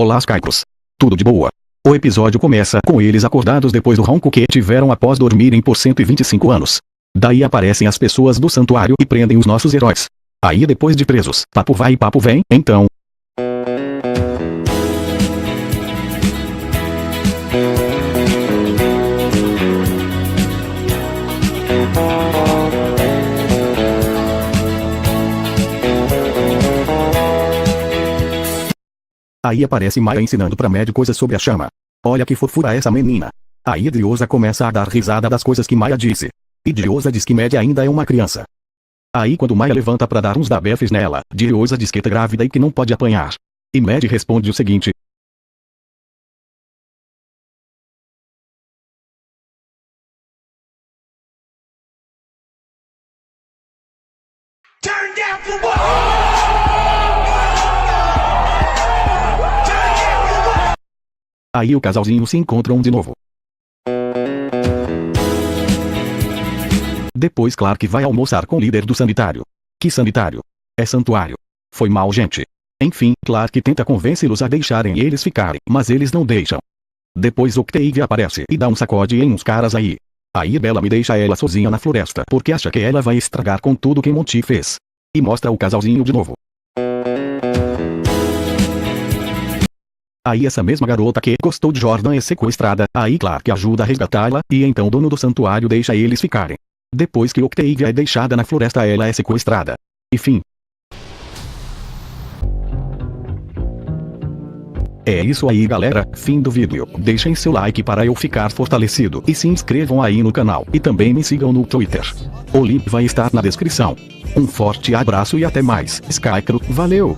Olá, Caicos. Tudo de boa? O episódio começa com eles acordados depois do ronco que tiveram após dormirem por 125 anos. Daí aparecem as pessoas do santuário e prendem os nossos heróis. Aí depois de presos, papo vai e papo vem, então... Aí aparece Maia ensinando pra Mad coisas sobre a chama. Olha que fofura essa menina. Aí Idriosa começa a dar risada das coisas que Maia disse. Idriosa diz que Mad ainda é uma criança. Aí quando Maia levanta pra dar uns dabefes nela, Idriosa diz que tá grávida e que não pode apanhar. E Mad responde o seguinte. Turn down for what? Aí o casalzinho se encontram de novo. Depois Clark vai almoçar com o líder do sanitário. Que sanitário? É santuário. Foi mal, gente. Enfim, Clark tenta convencê-los a deixarem eles ficarem, mas eles não deixam. Depois Octavia aparece e dá um sacode em uns caras aí. Aí Bella me deixa ela sozinha na floresta porque acha que ela vai estragar com tudo que Monty fez. E mostra o casalzinho de novo. Aí essa mesma garota que gostou de Jordan é sequestrada, aí Clark ajuda a resgatá-la, e então o dono do santuário deixa eles ficarem. Depois que Octavia é deixada na floresta ela é sequestrada. E fim. É isso aí galera, fim do vídeo. Deixem seu like para eu ficar fortalecido e se inscrevam aí no canal e também me sigam no Twitter. O link vai estar na descrição. Um forte abraço e até mais. Skycro, valeu!